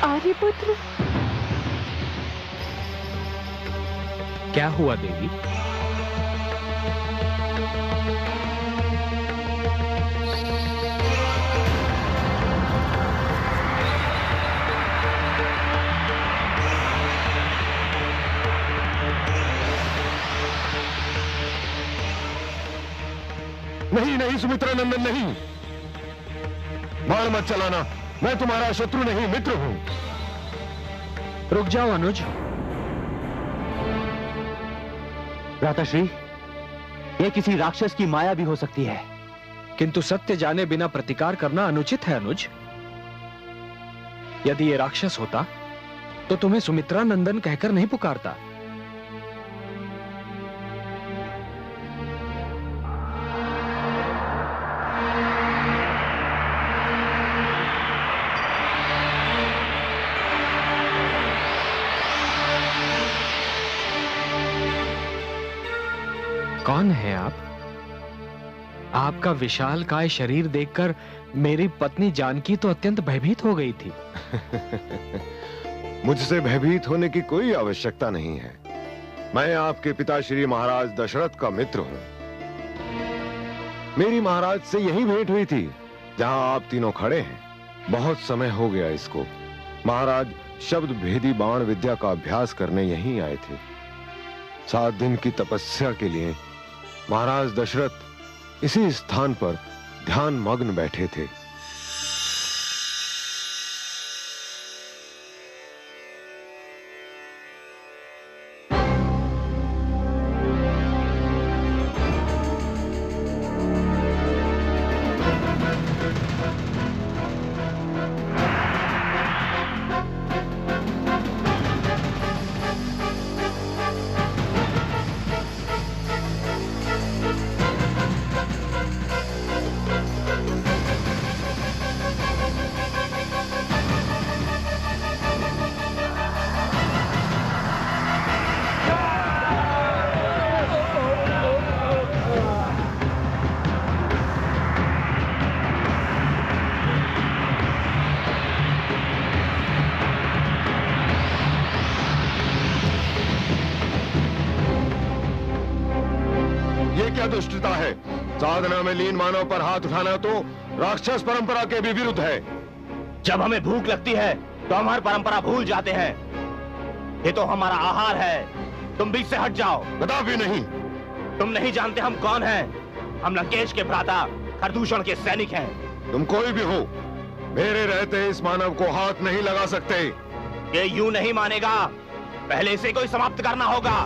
आर्यपुत्र। क्या हुआ देवी? नहीं नहीं सुमित्रा नंदन, नहीं, बाण मत चलाना। मैं तुम्हारा शत्रु नहीं, मित्र हूं। रुक जाओ अनुज। भ्राताश्री, यह किसी राक्षस की माया भी हो सकती है। किंतु सत्य जाने बिना प्रतिकार करना अनुचित है अनुज। यदि ये राक्षस होता तो तुम्हें सुमित्रा नंदन कहकर नहीं पुकारता। कौन है आप? आपका विशालकाय शरीर देखकर मेरी पत्नी जानकी तो अत्यंत भयभीत हो गई थी। मुझसे भयभीत होने की कोई आवश्यकता नहीं है। मैं आपके पिता श्री महाराज दशरथ का मित्र हूं। मेरी महाराज से यही भेंट हुई थी जहां आप तीनों खड़े हैं। बहुत समय हो गया इसको। महाराज शब्द भेदी बाण विद्या का अभ्यास करने यहीं आए थे। 7 दिन की तपस्या के लिए महाराज दशरथ इसी स्थान पर ध्यान मग्न बैठे थे। दुष्टता है। साधना में लीन मानव पर हाथ उठाना तो राक्षस परंपरा के भी विरुद्ध है। जब हमें भूख लगती है तो हमारी परंपरा भूल जाते हैं। ये तो हमारा आहार है। तुम बीच से हट जाओ। कदापि नहीं। तुम नहीं जानते हम कौन हैं। हम लंकेश के भ्राता खरदूषण के सैनिक हैं। तुम कोई भी हो, मेरे रहते इस मानव को हाथ नहीं लगा सकते। ये यूं नहीं मानेगा। पहले इसे कोई समाप्त करना होगा।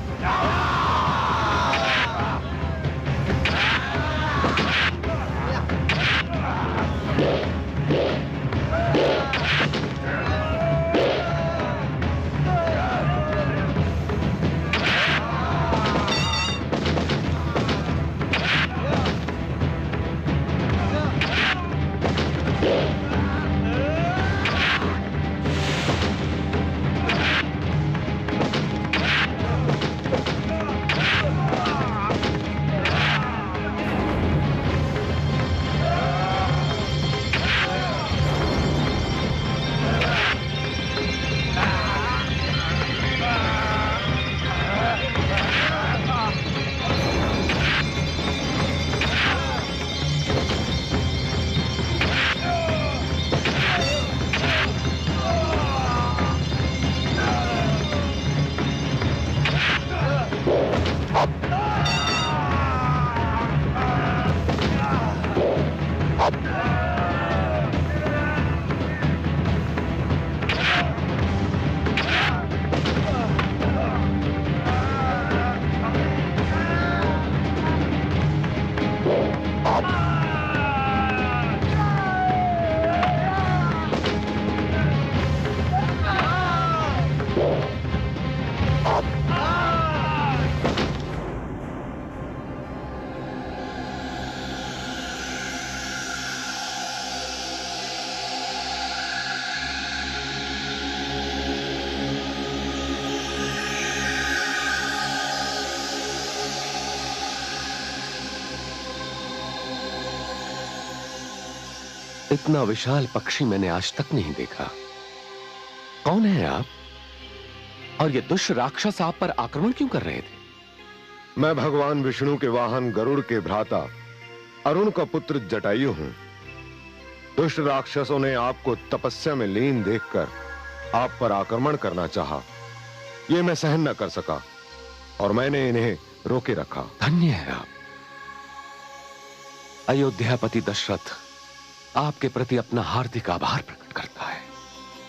इतना विशाल पक्षी मैंने आज तक नहीं देखा। कौन है आप? और ये दुष्ट राक्षस आप पर आक्रमण क्यों कर रहे थे? मैं भगवान विष्णु के वाहन गरुड़ के भ्राता अरुण का पुत्र जटायु हूं। दुष्ट राक्षसों ने आपको तपस्या में लीन देखकर आप पर आक्रमण करना चाहा। ये मैं सहन न कर सका और मैंने इन्हें रोके रखा। धन्य है आप। अयोध्यापति दशरथ आपके प्रति अपना हार्दिक आभार प्रकट करता है।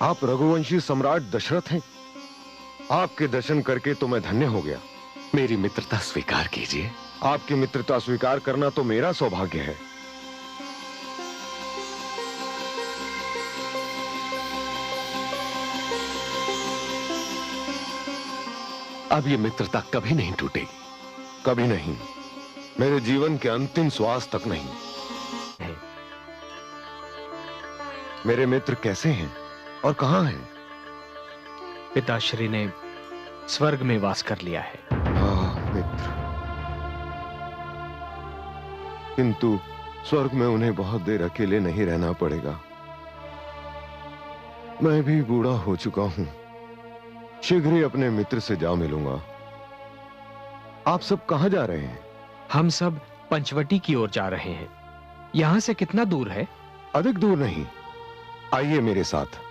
आप रघुवंशी सम्राट दशरथ हैं। आपके दर्शन करके तो मैं धन्य हो गया। मेरी मित्रता स्वीकार कीजिए। आपकी मित्रता स्वीकार करना तो मेरा सौभाग्य है। अब ये मित्रता कभी नहीं टूटेगी। कभी नहीं, मेरे जीवन के अंतिम श्वास तक नहीं। मेरे मित्र कैसे हैं और कहां हैं? पिताश्री ने स्वर्ग में वास कर लिया है। मित्र, किंतु स्वर्ग में उन्हें बहुत देर अकेले नहीं रहना पड़ेगा। मैं भी बूढ़ा हो चुका हूं। शीघ्र ही अपने मित्र से जा मिलूंगा। आप सब कहां जा रहे हैं? हम सब पंचवटी की ओर जा रहे हैं। यहां से कितना दूर है? अधिक दूर नहीं, आइए मेरे साथ।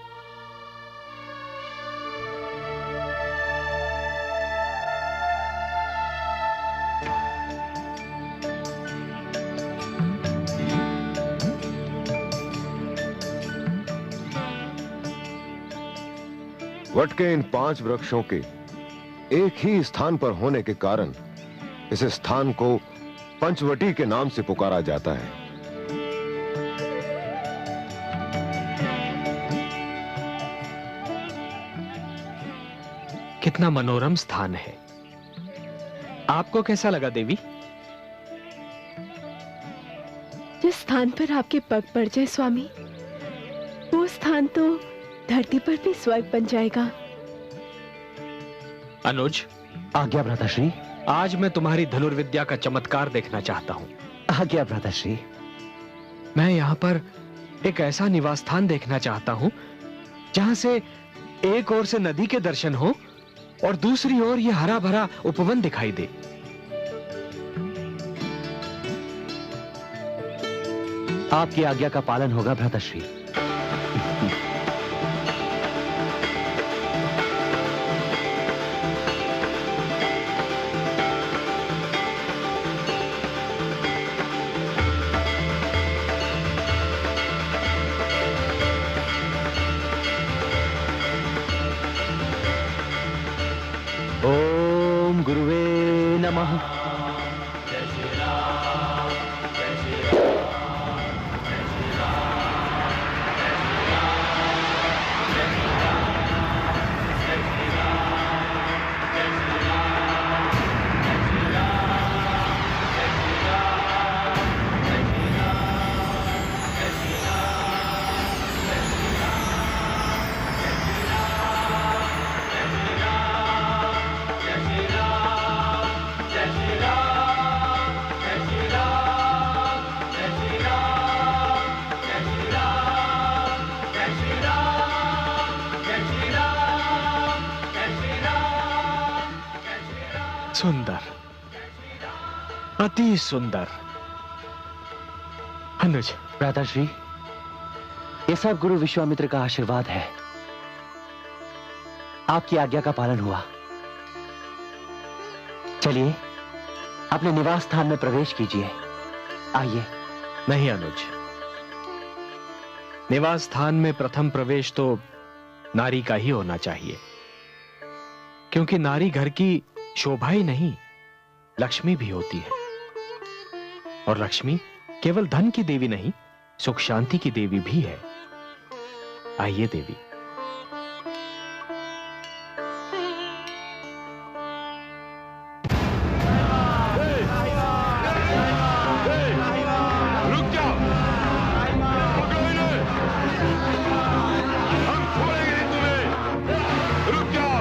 वट के इन 5 वृक्षों के एक ही स्थान पर होने के कारण इस स्थान को पंचवटी के नाम से पुकारा जाता है। कितना मनोरम स्थान है। आपको कैसा लगा देवी? जिस स्थान पर आपके पग पड़ जाए स्वामी, वो स्थान तो धरती पर भी स्वर्ग बन जाएगा। अनुज, आज्ञा भ्राताश्री। आज मैं तुम्हारी धनुर्विद्या का चमत्कार देखना चाहता हूं। आज्ञा भ्राताश्री। मैं यहां पर एक ऐसा निवास स्थान देखना चाहता हूं जहां से एक ओर से नदी के दर्शन हो और दूसरी ओर यह हरा भरा उपवन दिखाई दे। आपकी आज्ञा का पालन होगा भ्राताश्री। ओम गुरुवे नमः। सुंदर, अति सुंदर। अनुज, भ्राताश्री, ये सब गुरु विश्वामित्र का आशीर्वाद है। आपकी आज्ञा का पालन हुआ। चलिए अपने निवास स्थान में प्रवेश कीजिए। आइए। नहीं अनुज, निवास स्थान में प्रथम प्रवेश तो नारी का ही होना चाहिए, क्योंकि नारी घर की शोभा ही नहीं, लक्ष्मी भी होती है। और लक्ष्मी केवल धन की देवी नहीं, सुख शांति की देवी भी है। आइए देवी। रुक जाओ, पकड़ो इन्हें। हम छोड़ेंगे नहीं तुम्हें। रुक जाओ,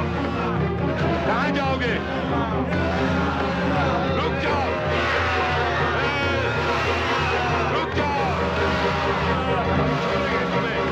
कहां जाओगे? रुक जाओ, रुक जाओ, हम छोड़ेंगे तुम्हें।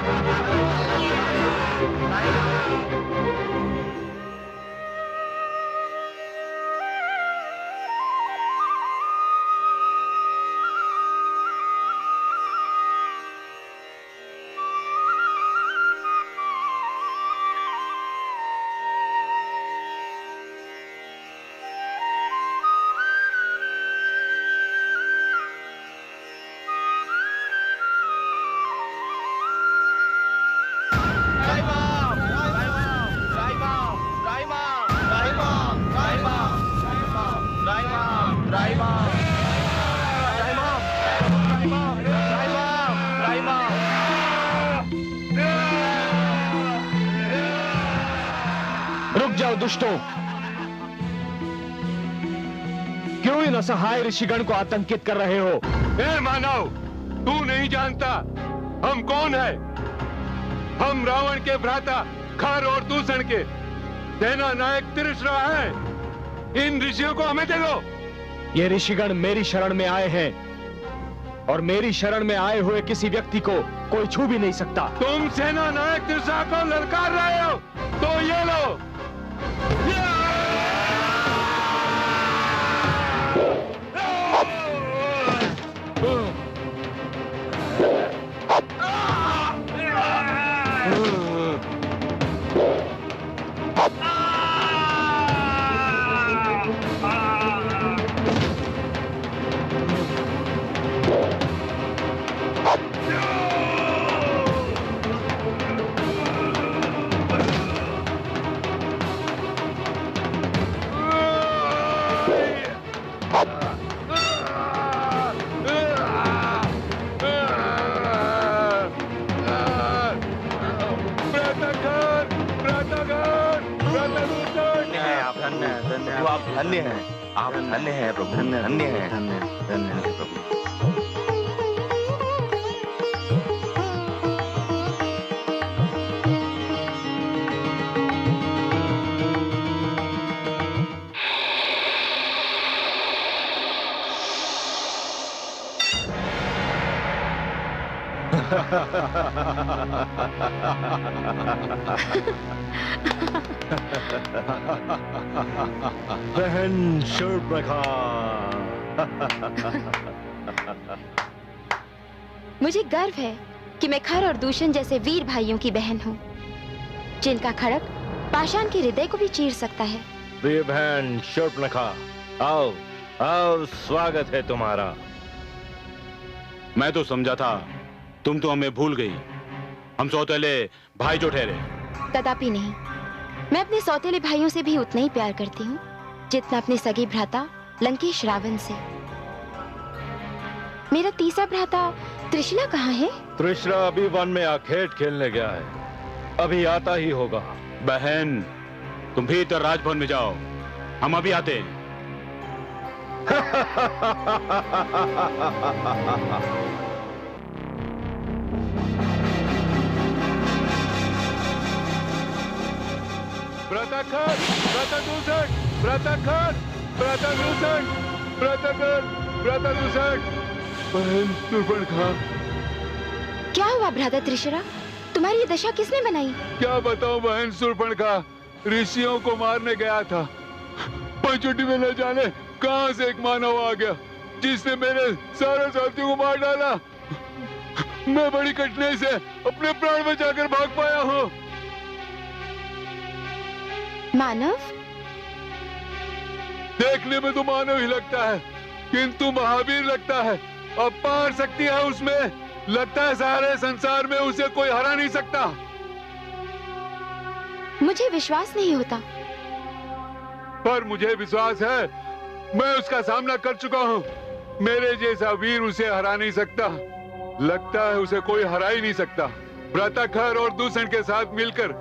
रुक जाओ दुष्टों। क्यों इन असहाय ऋषिगण को आतंकित कर रहे हो? ए मानव, तू नहीं जानता हम कौन है? हम रावण के भ्राता खर और दूषण के सेना नायक त्रिशरा है। इन ऋषियों को हमें दे दो। ये ऋषिगण मेरी शरण में आए हैं और मेरी शरण में आए हुए किसी व्यक्ति को कोई छू भी नहीं सकता। तुम सेना नायक त्रिशरा को ललकार रहे हो तो ये लो। धन्य हैं, आप धन्य हैं प्रभु, धन्य हैं, धन्य हैं प्रभु। बहन शूर्पणखा। मुझे गर्व है कि मैं खर और दूषण जैसे वीर भाइयों की बहन हूँ, जिनका खड़क पाषाण के हृदय को भी चीर सकता है। प्रिय बहन शूर्पणखा, आओ आओ, स्वागत है तुम्हारा। मैं तो समझा था तुम तो हमें भूल गई। हम सौतेले भाई जो ठहरे। कदापि नहीं। मैं अपने सौतेले भाइयों से भी उतना ही प्यार करती हूँ जितना अपने सगे भ्राता लंकेश रावण से। मेरा तीसरा भ्राता त्रिशला कहाँ है? त्रिशला अभी वन में आखेट खेलने गया है, अभी आता ही होगा। बहन, तुम भीतर राजभवन में जाओ, हम अभी आते हैं। व्रतखर, व्रतदूषण, व्रतखर, व्रतदूषण, व्रतखर, व्रतदूषण। बहन शूर्पणखा। क्या हुआ भ्राता त्रिशरा? तुम्हारी ये दशा किसने बनाई? क्या बताऊं बहन शूर्पणखा, ऋषियों को मारने गया था, पंचवटी में न जाने कहां से एक मानव आ गया जिसने मेरे सारे साथियों को मार डाला। मैं बड़ी कठिनाई से अपने प्राण बचाकर भाग पाया हूँ। मानव? देखने में तो मानव ही लगता है, किंतु महावीर लगता है। अपार शक्ति है उसमें, लगता है सारे संसार में उसे कोई हरा नहीं सकता। मुझे विश्वास नहीं होता। पर मुझे विश्वास है, मैं उसका सामना कर चुका हूँ। मेरे जैसा वीर उसे हरा नहीं सकता। लगता है उसे कोई हरा ही नहीं सकता। व्रतखर और दूषण के साथ मिलकर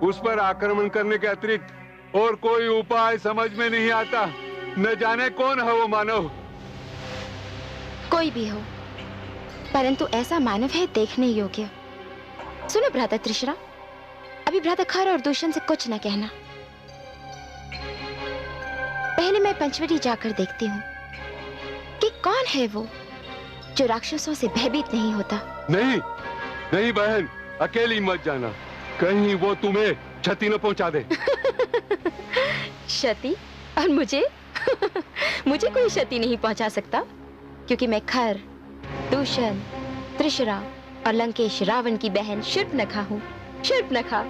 उस पर आक्रमण करने के अतिरिक्त और कोई उपाय समझ में नहीं आता। न जाने कौन है वो मानव। कोई भी हो, परंतु ऐसा मानव है देखने योग्य। सुनो भ्राता त्रिशरा, अभी भ्राता खर और दूषण से कुछ न कहना। पहले मैं पंचवटी जाकर देखती हूँ कि कौन है वो जो राक्षसों से भयभीत नहीं होता। नहीं नहीं बहन, अकेली मत जाना, कहीं वो तुम्हें क्षति न पहुंचा दे। क्षति? और मुझे? मुझे कोई क्षति नहीं पहुंचा सकता, क्योंकि मैं खर, दूषण, त्रिशरा और लंकेश रावण की बहन शूर्पणखा हूँ। शूर्पणखा।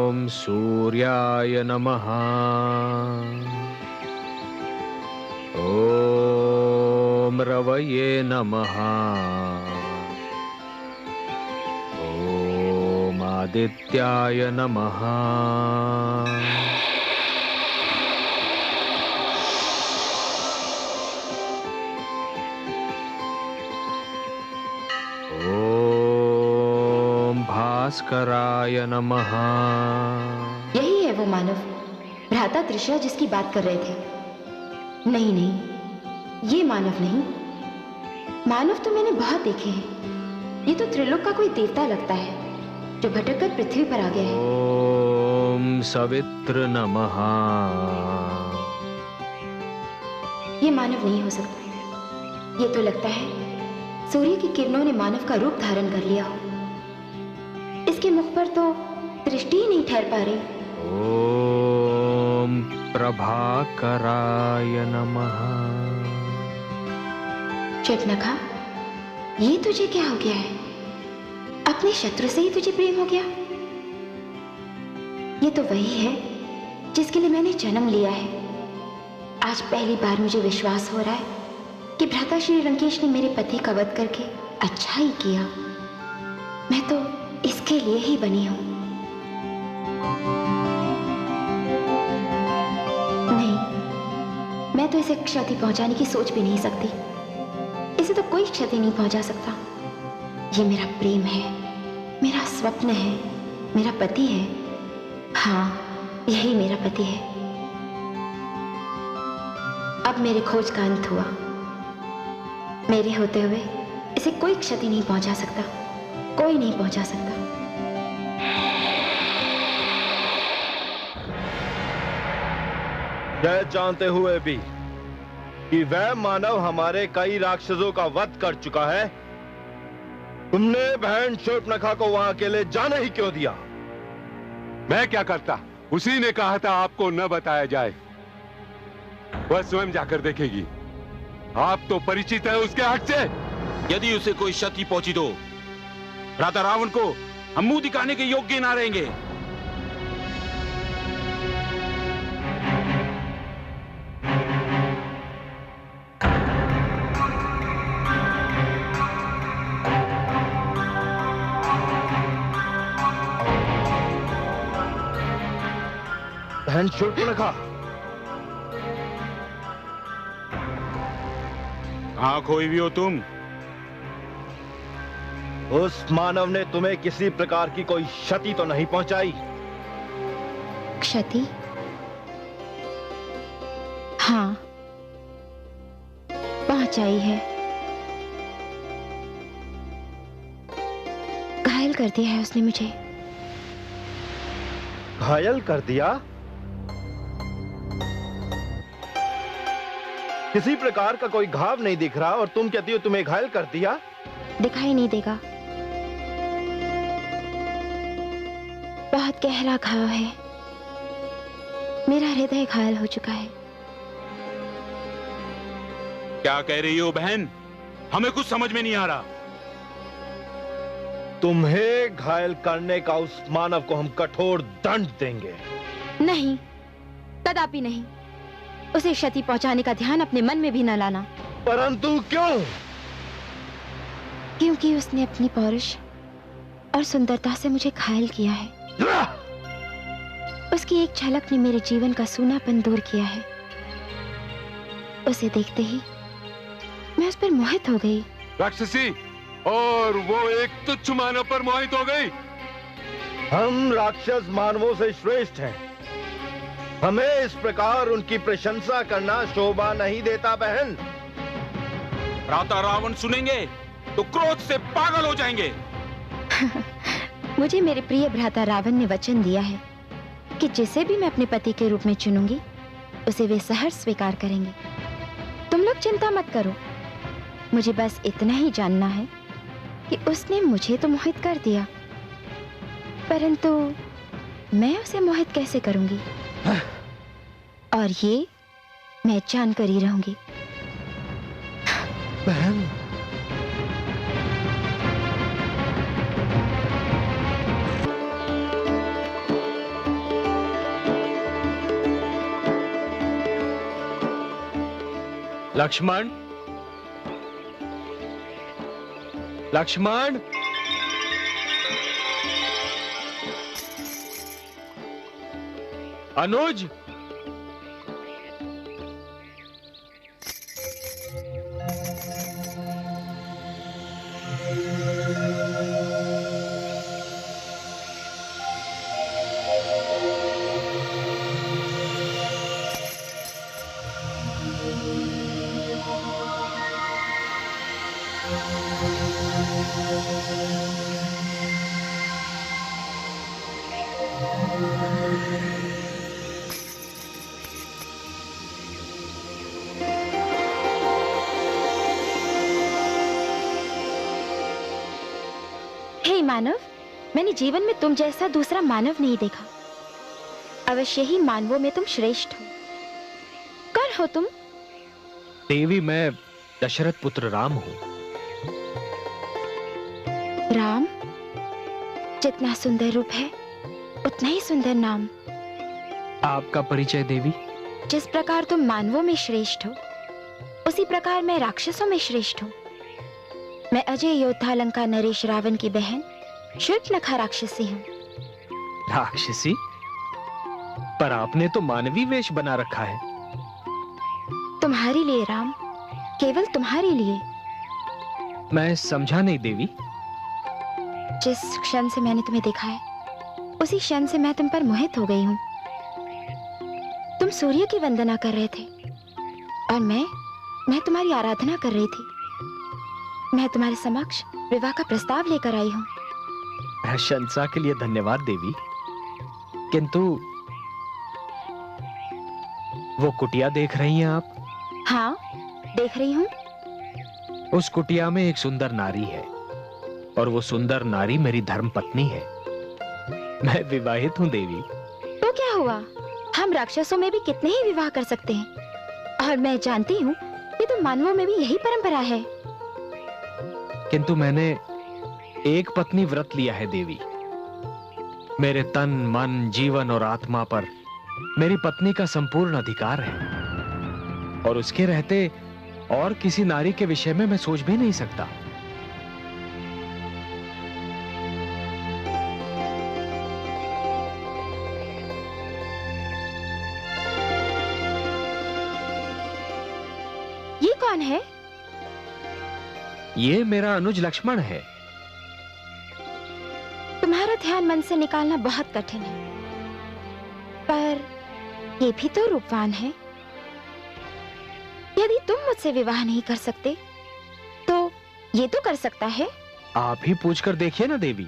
ओम सूर्याय नमः। ओम रवये नमः। ओम आदित्याय नमः। भास्कराय नमः। यही है वो मानव, भ्राता त्रिशरा जिसकी बात कर रहे थे। नहीं नहीं, ये मानव नहीं। मानव तो मैंने बहुत देखे हैं। ये तो त्रिलोक का कोई देवता लगता है जो भटक कर पृथ्वी पर आ गया है। ओम सवित्र नमः। ये मानव नहीं हो सकता। ये तो लगता है सूर्य की किरणों ने मानव का रूप धारण कर लिया हो। इसके मुख पर तो दृष्टि ही नहीं ठहर पा रही। ओम प्रभाकराय नमः। शर्पणखा, ये तुझे क्या हो गया है? अपने शत्रु से ही तुझे प्रेम हो गया? ये तो वही है जिसके लिए मैंने जन्म लिया है। आज पहली बार मुझे विश्वास हो रहा है कि भ्राता श्री लंकेश ने मेरे पति का वध करके अच्छा ही किया। मैं तो इसके लिए ही बनी हूं। नहीं, मैं तो इसे क्षति पहुंचाने की सोच भी नहीं सकती। इसे तो कोई क्षति नहीं पहुंचा सकता। ये मेरा प्रेम है, मेरा स्वप्न है, मेरा पति है। हाँ, यही मेरा पति है। अब मेरे खोज का अंत हुआ। मेरे होते हुए इसे कोई क्षति नहीं पहुंचा सकता, कोई नहीं पहुंचा सकता। यह जानते हुए भी कि वह मानव हमारे कई राक्षसों का वध कर चुका है, तुमने बहन शूर्पणखा को वहां अकेले जाने ही क्यों दिया? मैं क्या करता? उसी ने कहा था आपको न बताया जाए। वह स्वयं जाकर देखेगी। आप तो परिचित है उसके हक से। यदि उसे कोई क्षति पहुंची तो भ्राता रावण को हम मुंह दिखाने के योग्य ना रहेंगे। बहन शूर्पणखा, कहां खोई भी हो तुम? उस मानव ने तुम्हें किसी प्रकार की कोई क्षति तो नहीं पहुंचाई? क्षति? हाँ, पहुंचाई है। घायल कर दिया है उसने मुझे। घायल कर दिया? किसी प्रकार का कोई घाव नहीं दिख रहा और तुम कहती हो तुम्हें घायल कर दिया? दिखाई नहीं देगा। बहुत गहरा घाव है। मेरा हृदय घायल हो चुका है। क्या कह रही हो बहन? हमें कुछ समझ में नहीं आ रहा। तुम्हें घायल करने का उस मानव को हम कठोर दंड देंगे। नहीं, कदापि नहीं। उसे क्षति पहुंचाने का ध्यान अपने मन में भी न लाना। परंतु क्यों? क्योंकि उसने अपनी पौरुष और सुंदरता से मुझे घायल किया है। उसकी एक झलक ने मेरे जीवन का सूनापन दूर किया है। उसे देखते ही मैं उस पर मोहित हो गई। राक्षसी, और वो एक तुच्छ मानव पर मोहित हो गई। हम राक्षस मानवों से श्रेष्ठ हैं। हमें इस प्रकार उनकी प्रशंसा करना शोभा नहीं देता बहन। भ्राता रावण सुनेंगे तो क्रोध से पागल हो जाएंगे। मुझे मेरे प्रिय भ्राता रावण ने वचन दिया है कि जिसे भी मैं अपने पति के रूप में चुनूंगी उसे वे सहर्ष स्वीकार करेंगे। तुम लोग चिंता मत करो। मुझे बस इतना ही जानना है कि उसने मुझे तो मोहित कर दिया, परंतु मैं उसे मोहित कैसे करूंगी? और ये मैं जानकर ही रहूंगी। बहन, लक्ष्मण, लक्ष्मण, अनुज, हे मानव, मैंने जीवन में तुम जैसा दूसरा मानव नहीं देखा। अवश्य ही मानवों में तुम श्रेष्ठ हो। कौन हो तुम? देवी, मैं दशरथ पुत्र राम हूं। राम? जितना सुंदर रूप है उतना ही सुंदर नाम। आपका परिचय देवी? जिस प्रकार तुम मानवों में श्रेष्ठ हो, उसी प्रकार मैं राक्षसों में श्रेष्ठ हूँ। मैं अजय योद्धा लंका नरेश रावण की बहन शूर्पणखा राक्षसी हूँ। राक्षसी? पर आपने तो मानवी वेश बना रखा है। तुम्हारे लिए राम, केवल तुम्हारे लिए। मैं समझा नहीं देवी। जिस क्षण से मैंने तुम्हें देखा है, उसी क्षण से मैं तुम पर मोहित हो गई हूँ। तुम सूर्य की वंदना कर रहे थे और मैं तुम्हारी आराधना कर रही थी। मैं तुम्हारे समक्ष विवाह का प्रस्ताव लेकर आई हूँ। प्रशंसा के लिए धन्यवाद देवी, किंतु वो कुटिया देख रही हैं आप? हाँ, देख रही हूँ। उस कुटिया में एक सुंदर नारी है और वो सुंदर नारी मेरी धर्म पत्नी है। मैं विवाहित हूँ देवी। तो क्या हुआ, हम राक्षसों में भी कितने ही विवाह कर सकते हैं, और मैं जानती हूँ कि तुम मानवों में भी यही परंपरा है। किंतु मैंने एक पत्नी व्रत लिया है देवी। मेरे तन, मन, जीवन और आत्मा पर मेरी पत्नी का संपूर्ण अधिकार है, और उसके रहते और किसी नारी के विषय में मैं सोच भी नहीं सकता। ये कौन है? ये मेरा अनुज लक्ष्मण है। तुम्हारा ध्यान मन से निकालना बहुत कठिन है, पर ये भी तो रूपवान है। यदि तुम मुझसे विवाह नहीं कर सकते, तो ये तो कर सकता है। आप ही पूछकर देखिए ना देवी।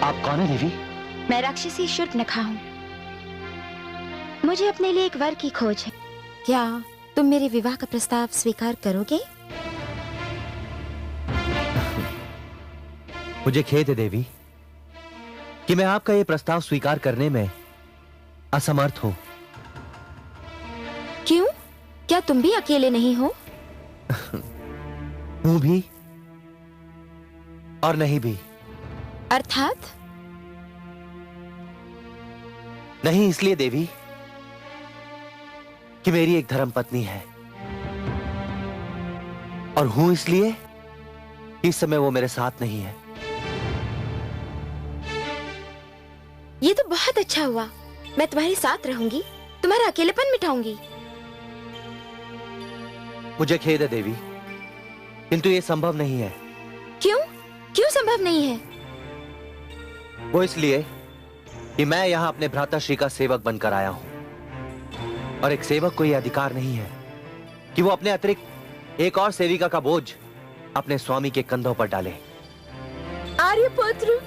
आप कौन है देवी? मैं राक्षसी शूर्पणखा हूँ। मुझे अपने लिए एक वर की खोज है। क्या तुम मेरे विवाह का प्रस्ताव स्वीकार करोगे? मुझे खेद है देवी कि मैं आपका यह प्रस्ताव स्वीकार करने में असमर्थ हूं। क्यों? क्या तुम भी अकेले नहीं हो? हूं भी और नहीं भी। अर्थात? नहीं इसलिए देवी कि मेरी एक धर्म पत्नी है, और हूं इसलिए कि इस समय वो मेरे साथ नहीं है। ये तो बहुत अच्छा हुआ। मैं तुम्हारे साथ रहूंगी, तुम्हारा अकेलेपन मिटाऊंगी। मुझे खेद है देवी, किंतु ये संभव नहीं है। क्यों? क्यों संभव नहीं है? वो इसलिए कि मैं यहां अपने भ्राताश्री का सेवक बनकर आया हूं, और एक सेवक को यह अधिकार नहीं है कि वो अपने अतिरिक्त एक और सेविका का बोझ अपने स्वामी के कंधों पर डाले। आर्यपुत्र,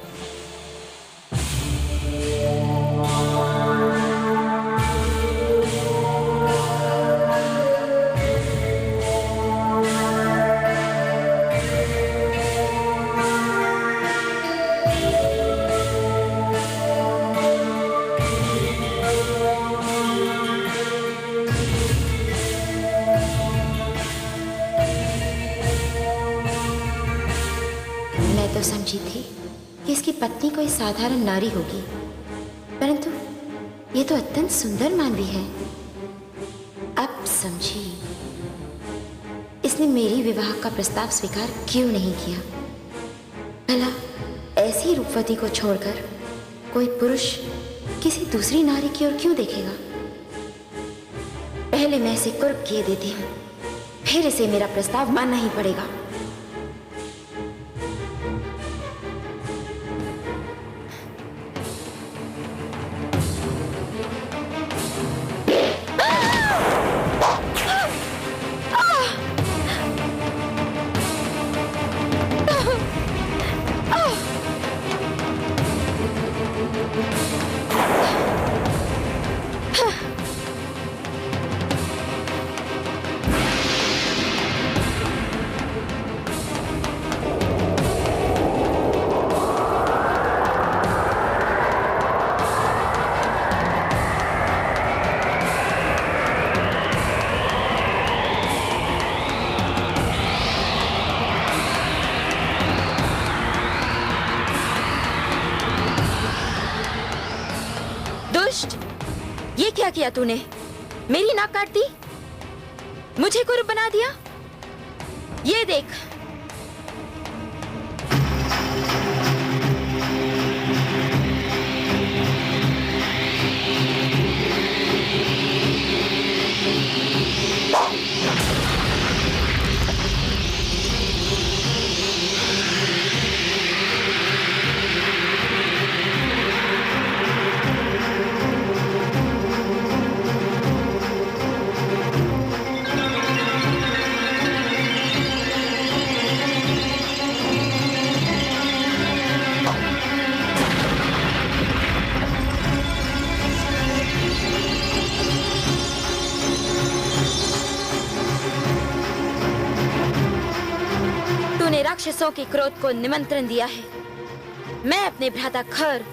तो समझी थी कि इसकी पत्नी कोई साधारण नारी होगी, परंतु ये तो अत्यंत सुंदर मानवी है। अब समझी इसने मेरी विवाह का प्रस्ताव स्वीकार क्यों नहीं किया। भला ऐसी रूपवती को छोड़कर कोई पुरुष किसी दूसरी नारी की ओर क्यों देखेगा? पहले मैं इसे कुर्ब किए देती हूँ, फिर इसे मेरा प्रस्ताव मानना ही पड़ेगा। क्या किया तूने? मेरी नाक काट दी, मुझे कुरूप बना दिया। ये देख, राक्षसों के क्रोध को निमंत्रण दिया है। मैं अपने भ्राता खर,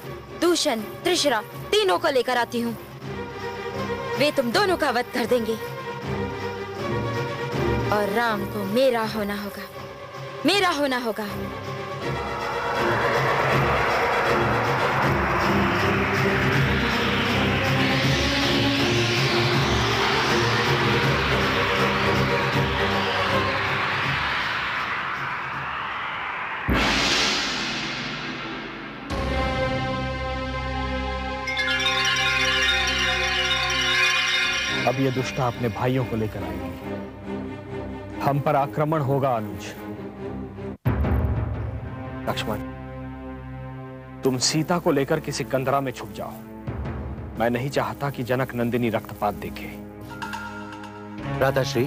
दूषण, त्रिशरा तीनों को लेकर आती हूँ। वे तुम दोनों का वध कर देंगे और राम को मेरा होना होगा, मेरा होना होगा। अब ये दुष्टा अपने भाइयों को लेकर आएगी। हम पर आक्रमण होगा अनुज। लक्ष्मण, तुम सीता को लेकर किसी कंदरा में छुप जाओ। मैं नहीं चाहता कि जनक नंदिनी रक्तपात देखे। भ्राताश्री,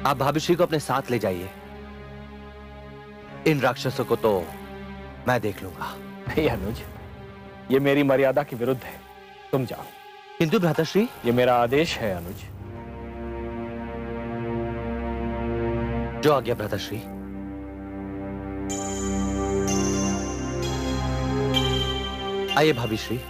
आप भाभीश्री को अपने साथ ले जाइए। इन राक्षसों को तो मैं देख लूंगा। नहीं अनुज, ये मेरी मर्यादा के विरुद्ध है। तुम जाओ। किंतु भ्राताश्री, ये मेरा आदेश है अनुज। जो आज्ञा भ्राताश्री। आइए भाभीश्री।